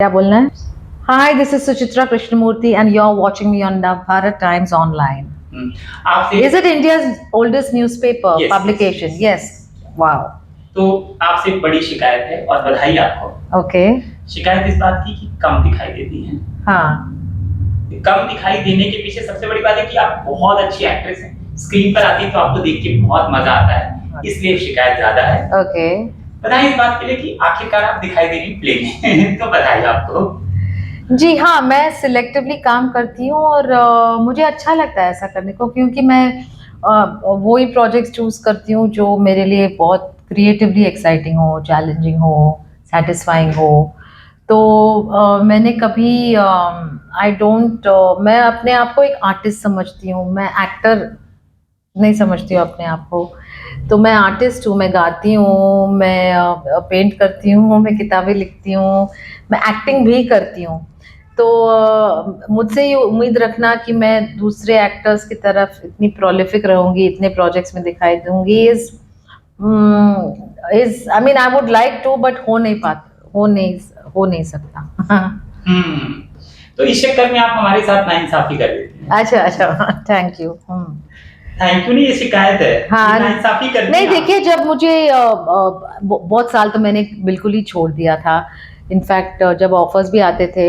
क्या बोलना है? Hi, this is Suchitra Krishnamurthy, and you're watching me on Navbharat Times Online. आपसे Is it India's oldest newspaper Yes, publication? yes. Wow. तो आपसे एक बड़ी शिकायत है और बधाई आपको। Okay. शिकायत इस बात की कि कम दिखाई देती हैं। हाँ. कम दिखाई देने के पीछे सबसे बड़ी बात है कि आप बहुत अच्छी एक्ट्रेस हैं। स्क्रीन पर आती है तो आपको देख के बहुत मजा आता है, इसलिए शिकायत ज्यादा है। Okay. बधाई इस बात के लिए कि आखिरकार आप दिखाई दे रही प्ले तो बधाई आपको। जी हाँ, मैं सिलेक्टिवली काम करती हूँ और मुझे अच्छा लगता है ऐसा करने को, क्योंकि मैं वही प्रोजेक्ट्स चूज करती हूँ जो मेरे लिए बहुत क्रिएटिवली एक्साइटिंग हो, चैलेंजिंग हो, सेटिस्फाइंग हो। तो मैंने कभी आई डोंट मैं अपने आप को एक आर्टिस्ट समझती हूँ, मैं एक्टर नहीं समझती हूँ अपने आप को। तो मैं आर्टिस्ट हूँ, मैं गाती हूँ, मैं पेंट करती हूँ, मैं किताबें लिखती हूँ, मैं एक्टिंग भी करती हूँ। तो मुझसे ये उम्मीद रखना कि मैं दूसरे एक्टर्स की तरफ इतनी प्रोलिफिक रहूँगी, इतने प्रोजेक्ट्स में दिखाई दूँगी, is I mean I would like to, but हो नहीं सकता। तो इस चक्कर में आप हमारे साथ नाइंसाफी कर देती हैं। अच्छा, थैंक यू। थैंक यू नहीं, ये शिकायत है। हाँ, नाइंसाफी करती नहीं हैं आप। देखिए, जब मुझे बहुत साल तो मैंने बिल्कुल ही छोड़ दिया था। इनफैक्ट जब ऑफर्स भी आते थे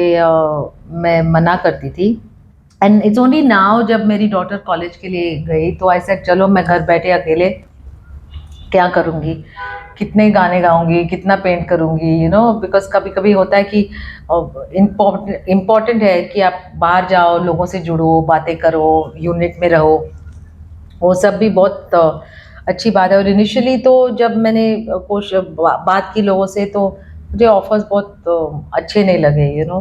मैं मना करती थी। एंड इट्स ओनली नाउ जब मेरी डॉटर कॉलेज के लिए गई तो आई सेड चलो मैं घर बैठे अकेले क्या करूँगी, कितने गाने गाऊंगी, कितना पेंट करूँगी, यू नो, बिकॉज कभी कभी होता है कि इम्पॉर्टेंट है कि आप बाहर जाओ, लोगों से जुड़ो, बातें करो, यूनिट में रहो, वो सब भी बहुत अच्छी बात है। और इनिशियली तो जब मैंने कुछ बात की लोगों से तो मुझे ऑफर्स बहुत अच्छे नहीं लगे, you know,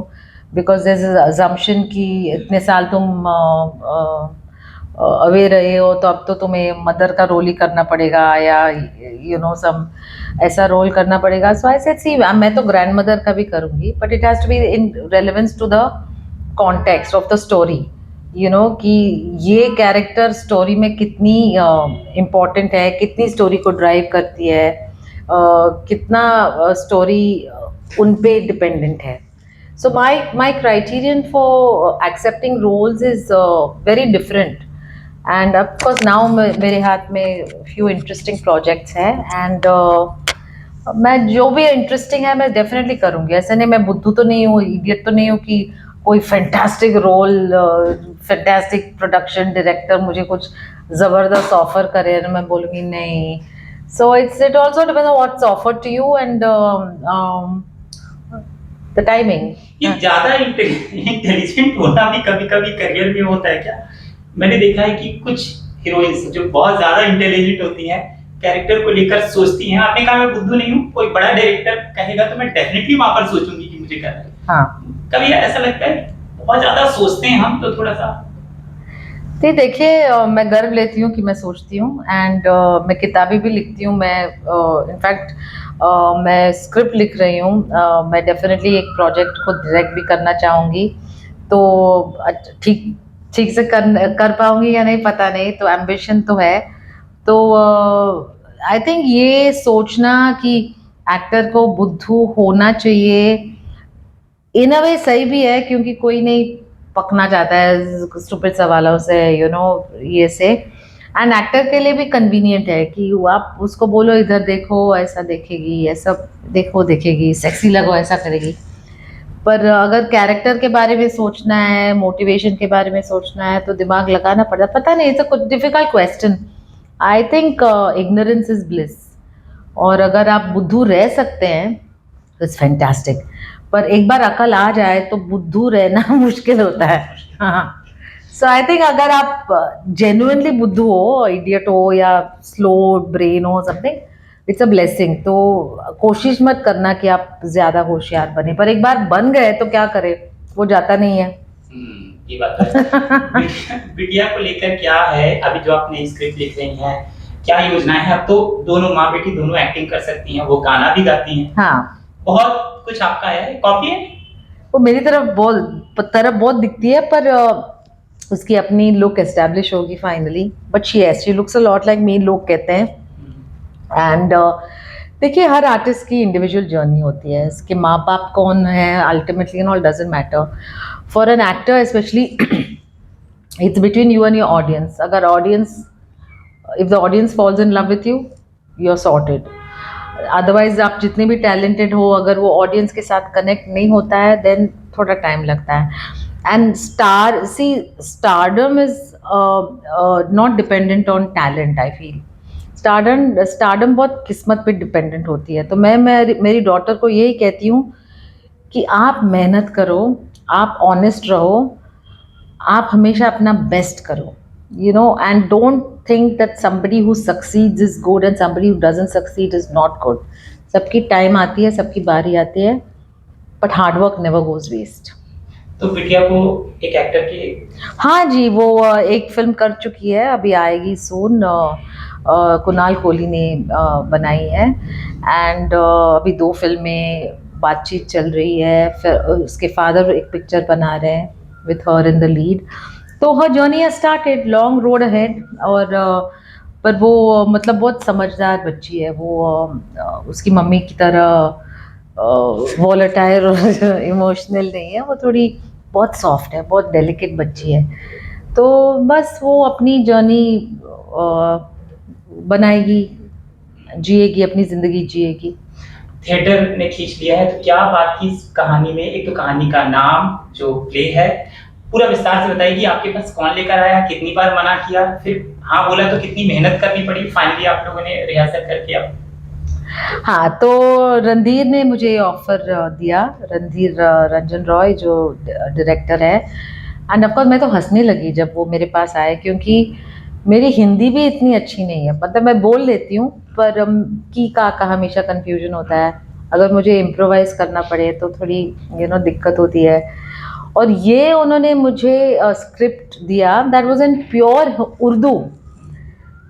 because there is assumption कि इतने साल तुम अवे रहे हो तो अब तो तुम्हें मदर का रोल ही करना पड़ेगा, या यू नो सम ऐसा रोल करना पड़ेगा। सो आई सेड सी मैं तो ग्रैंड मदर का भी करूँगी, but it has to be in relevance to the context of the story, you know, कि ये कैरेक्टर स्टोरी में कितनी इम्पोर्टेंट है, कितनी स्टोरी को ड्राइव करती है, कितना स्टोरी उन पे डिपेंडेंट है। So my criterion for accepting roles is very different, and of course now मेरे हाथ में few interesting projects हैं, and मैं जो भी इंटरेस्टिंग है मैं डेफिनेटली करूँगी। ऐसा नहीं, मैं बुद्धू तो नहीं हूँ, इडियट तो नहीं हूँ कि कोई fantastic role, fantastic production director मुझे कुछ ज़बरदस्त ऑफर करे और मैं बोलूँगी नहीं। So it also depends on what's offered to you and the timing. ये ज्यादा इंटेलिजेंट होना भी कभी कभी करियर में होता है क्या? मैंने देखा है कि कुछ हीरोइंस जो बहुत ज्यादा इंटेलिजेंट होती हैं, कैरेक्टर को लेकर सोचती हैं। आपने कहा मैं बुद्धू नहीं हूँ, कोई बड़ा डायरेक्टर कहेगा तो मैं डेफिनेटली वहां पर सोचूंगी कि मुझे करना है। हाँ, कभी ऐसा लगता है बहुत ज्यादा सोचते हैं हम तो थोड़ा सा। तो देखिए, मैं गर्व लेती हूँ कि मैं सोचती हूँ, एंड मैं किताबें भी लिखती हूँ। मैं इनफैक्ट मैं स्क्रिप्ट लिख रही हूँ। मैं डेफिनेटली एक प्रोजेक्ट को डायरेक्ट भी करना चाहूँगी, तो ठीक ठीक से कर पाऊँगी या नहीं पता नहीं, तो एम्बिशन तो है। तो आई थिंक ये सोचना कि एक्टर को बुद्धू होना चाहिए इन अ वे सही भी है, क्योंकि कोई नहीं पकना चाहता है स्टूपिड सवालों से, यू नो, ये से। एंड एक्टर के लिए भी कन्वीनियंट है कि आप उसको बोलो इधर देखो, ऐसा देखेगी, ऐसा देखो देखेगी, सेक्सी लगो, ऐसा करेगी। पर अगर कैरेक्टर के बारे में सोचना है, मोटिवेशन के बारे में सोचना है, तो दिमाग लगाना पड़ता। पता नहीं, इट्स अ कुछ difficult question. I think ignorance is bliss, और अगर आप बुद्धू रह सकते हैं इट्स फैंटास्टिक, पर एक बार अकल आ जाए तो बुद्धू रहना मुश्किल होता है। हाँ, सो आई थिंक अगर आप जेन्युइनली बुद्धू हो, इडियट हो, या स्लो ब्रेन हो, समथिंग, इट्स अ ब्लेसिंग। तो कोशिश मत करना कि आप ज्यादा होशियार बने, पर एक बार बन गए तो क्या करें, वो जाता नहीं है। ये बात तो है। बिटिया को लेकर क्या है अभी जो आपने स्क्रिप्ट लिख रही हैं, क्या योजनाएं हैं? अब तो दोनों माँ बेटी दोनों एक्टिंग कर सकती हैं, वो गाना भी गाती हैं। हाँ, बहुत कुछ आपका है, कॉपी है। वो मेरी तरफ बहुत दिखती है, पर उसकी अपनी लुक एस्टेब्लिश होगी finally, but she looks a lot like me, लोग कहते हैं। एंड देखिए, हर आर्टिस्ट की इंडिविजुअल जर्नी होती है, इसके माँ बाप कौन है ultimately and all doesn't matter. For an actor specially it's between you and your audience. अगर audience, if the audience falls in love with you, you are sorted. Otherwise आप जितने भी टैलेंटेड हो, अगर वो ऑडियंस के साथ कनेक्ट नहीं होता है देन थोड़ा टाइम लगता है। And stardom is not dependent on talent, I feel. Stardom बहुत किस्मत पे डिपेंडेंट होती है। तो मैं मेरी डॉटर को यही कहती हूँ कि आप मेहनत करो, आप ऑनेस्ट रहो, आप हमेशा अपना बेस्ट करो, you know, and don't think that somebody who succeeds is good and somebody who doesn't succeed is not good। सबकी टाइम आती है, सबकी बारी आती है, but hard work never goes waste. तो बिटिया को एक एक्टर की हाँ जी, वो एक फिल्म कर चुकी है, अभी आएगी सून। कुणाल कोहली ने बनाई है। एंड अभी 2 फिल्में बातचीत चल रही है, फिर उसके फादर एक पिक्चर बना रहे हैं with her in the lead. तो her journey has started, long road ahead. और पर वो मतलब बहुत समझदार बच्ची है वो, उसकी मम्मी की तरह वॉलेटाइल और इमोशनल नहीं है, वो थोड़ी बहुत सॉफ्ट है, बहुत डेलिकेट बच्ची है। तो बस वो अपनी जर्नी बनाएगी, जिएगी, अपनी ज़िंदगी जिएगी। थिएटर ने खींच लिया है, तो क्या बात थी इस कहानी में? एक तो कहानी का नाम, जो प्ले है, पूरा विस्तार से बताइए कि आपके पास कौन लेकर आया, कितनी बार मना किया, फिर हाँ बोला तो कितनी मेहनत करनी पड़ी, फाइनली आप लोगों ने रिहर्सल करके अब। हाँ, तो रणधीर ने मुझे ऑफर दिया, रणधीर रंजन रॉय जो डायरेक्टर है। एंड ऑफ कोर्स मैं तो हंसने लगी जब वो मेरे पास आए, क्योंकि मेरी हिंदी भी इतनी अच्छी नहीं है। मतलब मैं बोल लेती हूँ, पर की का हमेशा कंफ्यूजन होता है। अगर मुझे इम्प्रोवाइज करना पड़े तो थोड़ी दिक्कत होती है। और ये उन्होंने मुझे स्क्रिप्ट दिया that was in pure Urdu.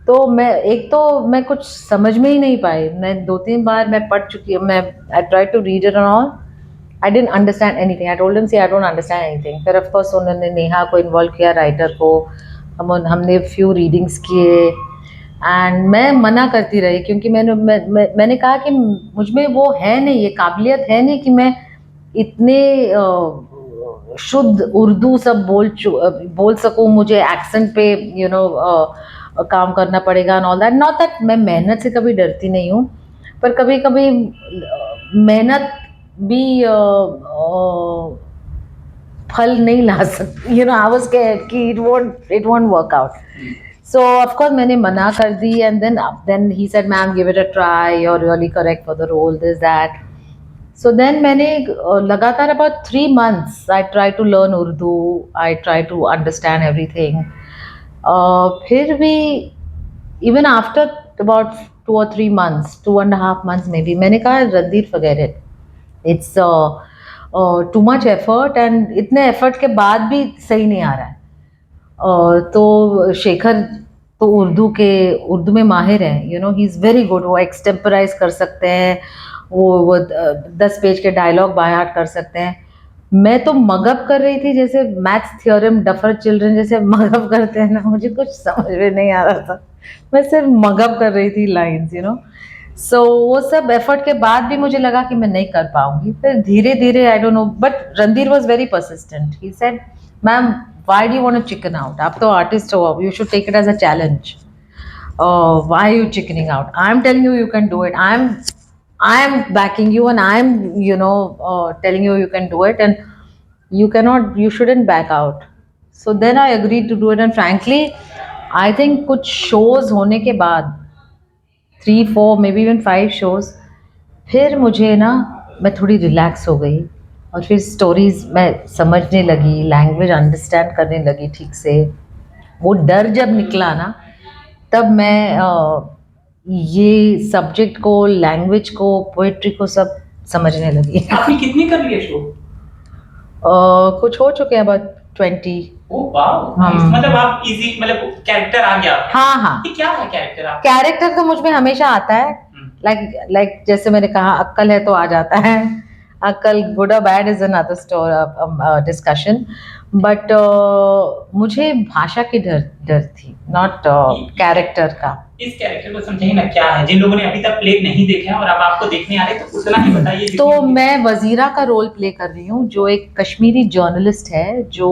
तो मैं कुछ समझ में ही नहीं पाई। मैं 2-3 बार मैं पढ़ चुकी हूँ, मैं I try to read it and all, I didn't understand anything. I told them see I don't understand anything. फिर ऑफ कोर्स उन्होंने नेहा को इन्वॉल्व किया, राइटर को। हमने फ्यू रीडिंग्स किए एंड मैं मना करती रही, क्योंकि मैंने कहा कि मुझ में वो है नहीं, ये काबिलियत है नहीं कि मैं इतने शुद्ध उर्दू सब बोल सकूं। मुझे एक्सेंट पे काम करना पड़ेगा and all that. Not that मैं मेहनत से कभी डरती नहीं हूँ, पर कभी कभी मेहनत भी फल नहीं ला सकती। आई वाज स्कैर्ड कि it won't work out. So of course मैंने मना कर दी। And then he said ma'am give it a try, you are really correct for the role, this that. So then मैंने लगातार about 3 months I try to learn Urdu, I try to understand everything। फिर भी even after about 2 or 3 months, 2.5 months maybe, मैंने कहा Randhir forget it, it's too much effort। and इतने effort के बाद भी सही नहीं आ रहा है। तो शेखर तो उर्दू में माहिर हैं, ही इज़ वेरी गुड। वो एक्सटेम्पराइज कर सकते हैं, वो 10 पेज के डायलॉग बाय हार्ट कर सकते हैं। मैं तो मगअप कर रही थी, जैसे मैथ्स थ्योरम डफर चिल्ड्रन जैसे मगअप करते हैं ना, मुझे कुछ समझ में नहीं आ रहा था। मैं सिर्फ मगअप कर रही थी लाइन्स। सो वो सब एफर्ट के बाद भी मुझे लगा कि मैं नहीं कर पाऊंगी। फिर धीरे धीरे, I don't know, but Randhir was very persistent. He said ma'am why do you want to chicken out? आप तो आर्टिस्ट हो, you should take it as a challenge। Why are you chickening out? I'm telling you you can do it। I'm backing you and I'm telling you you can do it, and you shouldn't back out। So then I agreed to do it, and frankly I think कुछ shows होने के बाद, 3-4 maybe even 5 shows, फिर मुझे ना, मैं थोड़ी relax हो गई। और फिर स्टोरीज मैं समझने लगी, लैंग्वेज अंडरस्टैंड करने लगी ठीक से। वो डर जब निकला ना, तब मैं ये सब्जेक्ट को, लैंग्वेज को, पोएट्री को सब समझने लगी। आपने कितनी कर लिया शो? कुछ हो चुके हैं, about 20। ओह वाओ, मतलब आप इजी, मतलब कैरेक्टर आ गया। हाँ। ये क्या है कैरेक्टर? आप कैरेक्टर तो मुझ में हमेशा आता है। लाइक जैसे मैंने कहा, अक्कल है तो आ जाता है। कल गुड और bad is another story discussion, but मुझे भाषा की डर डर थी, नॉट कैरेक्टर का। इस कैरेक्टर को समझाइए ना, क्या है जिन लोगों ने अभी तक प्ले नहीं देखा है और अब आपको देखने आ रहे हैं, तो उतना ही बताइए। तो मैं वजीरा का रोल प्ले कर रही हूँ, जो एक कश्मीरी जर्नलिस्ट है, जो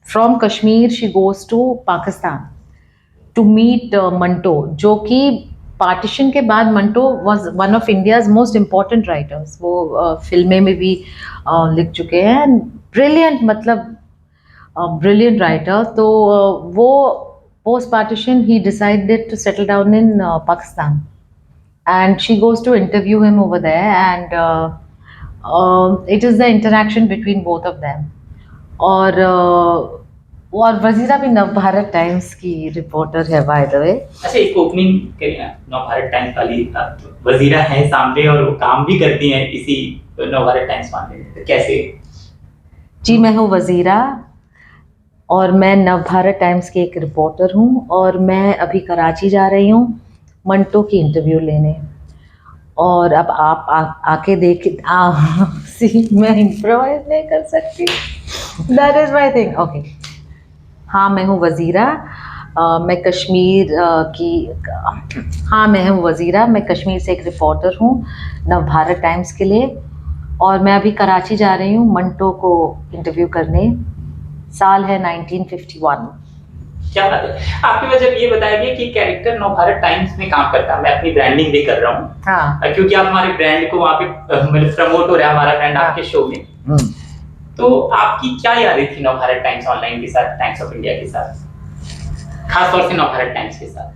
from Kashmir she goes to Pakistan to meet Manto, जो कि पार्टीशन के बाद Manto was one of India's most important writers. वो फिल्में में भी लिख चुके हैं, ब्रिलियंट, मतलब ब्रिलियंट राइटर। तो वो पोस्ट पार्टीशन ही decided to settle down in Pakistan, and she goes to interview him over there, and it is the interaction between both of them. और वजीरा भी नवभारत टाइम्स की रिपोर्टर है, बाय द वे। अच्छा, एक opening करिए ना, नवभारत टाइम्स वाली। वजीरा है सामने और वो काम भी करती हैं इसी नवभारत टाइम्स वाले में, तो कैसे? जी, मैं हूँ वजीरा और मैं नवभारत टाइम्स की एक रिपोर्टर हूँ, और मैं अभी कराची जा रही हूँ मंटो की इंटरव्यू लेने। और अब आप आके देख सी, मैं इम्प्रोवाइज नहीं कर सकती, that is my thing. Okay, हाँ मैं हूँ वजीरा, मैं कश्मीर मैं हूँ वजीरा, मैं कश्मीर से एक रिपोर्टर हूँ नवभारत टाइम्स के लिए, और मैं अभी कराची जा रही हूँ मंटो को इंटरव्यू करने। साल है 1951। क्या बात है। आपके पास जब ये बताया गया कि कैरेक्टर नवभारत टाइम्स में काम करता है, मैं अपनी ब्रांडिंग भी कर रहा हूँ। हाँ, क्योंकि आप हमारे ब्रांड को वहाँ पे मतलब प्रमोट हो रहा है हमारा ब्रांड आपके शो में। तो आपकी क्या यादें थी नवभारत टाइम्स ऑनलाइन के साथ, टाइम्स ऑफ इंडिया के साथ, खासतौर से नवभारत टाइम्स के साथ?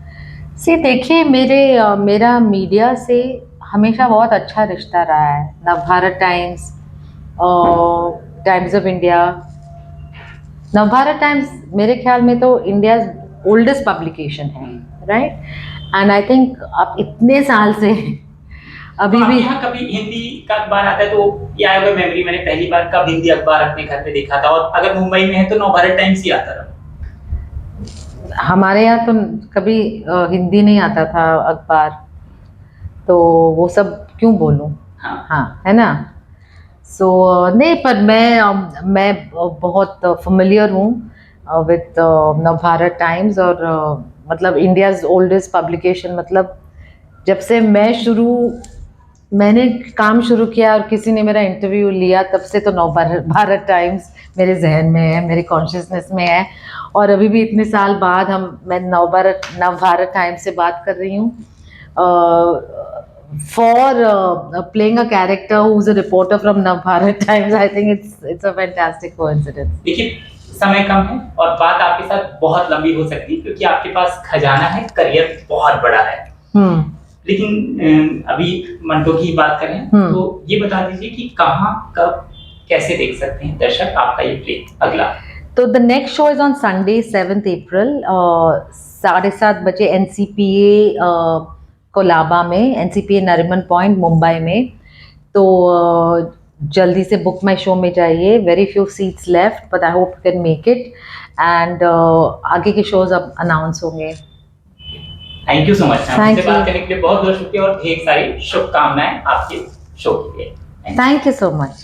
से देखिए, मेरा मीडिया से हमेशा बहुत अच्छा रिश्ता रहा है। Navbharat times, times of India, Navbharat times मेरे ख्याल में तो इंडिया ओल्डेस्ट पब्लिकेशन है, राइट? एंड आई थिंक अब इतने साल से अभी तो भी यहाँ कभी हिंदी का अखबार आता है तो ये आया हुआ मेमोरी, मैंने पहली बार कब हिंदी अखबार अपने घर पे देखा था, और अगर मुंबई में है तो नवभारत टाइम्स ही आता रहा। हमारे यहाँ तो कभी हिंदी नहीं आता था अखबार, तो वो सब क्यों बोलूँ। हाँ, है ना। सो नहीं, पर मैं बहुत फैमिलियर हूँ विद नवभारत टाइम्स, और मतलब इंडियाज ओल्डेस्ट पब्लिकेशन। मतलब जब से मैंने काम शुरू किया और किसी ने मेरा इंटरव्यू लिया, तब से तो नवभारत टाइम्स मेरे जहन में है, मेरे कॉन्शियसनेस में है। और अभी भी इतने साल बाद मैं नवभारत टाइम्स से बात कर रही हूँ for playing a character who's a reporter from Navbharat Times. I think it's a fantastic coincidence. देखिए, समय कम है और बात आपके साथ बहुत लंबी हो सकती है, क्योंकि आपके पास खजाना है, करियर बहुत बड़ा है। लेकिन अभी मंटो की बात करें तो ये बता दीजिए कि कहाँ, कब, कैसे देख सकते हैं दर्शक आपका ये प्ले अगला? तो the next show is on Sunday 7th April 7:30 बजे NCPA कोलाबा में, NCPA नरीमन पॉइंट मुंबई में। तो जल्दी से बुक माई शो में जाइए। Very few seats left, but I hope you can make it. And आगे के शोज अब अनाउंस होंगे। Thank you so much. Thank you. बात करने के लिए बहुत बहुत शुक्रिया और ढेर सारी शुभकामनाएं आपके शो के लिए। Thank you so much.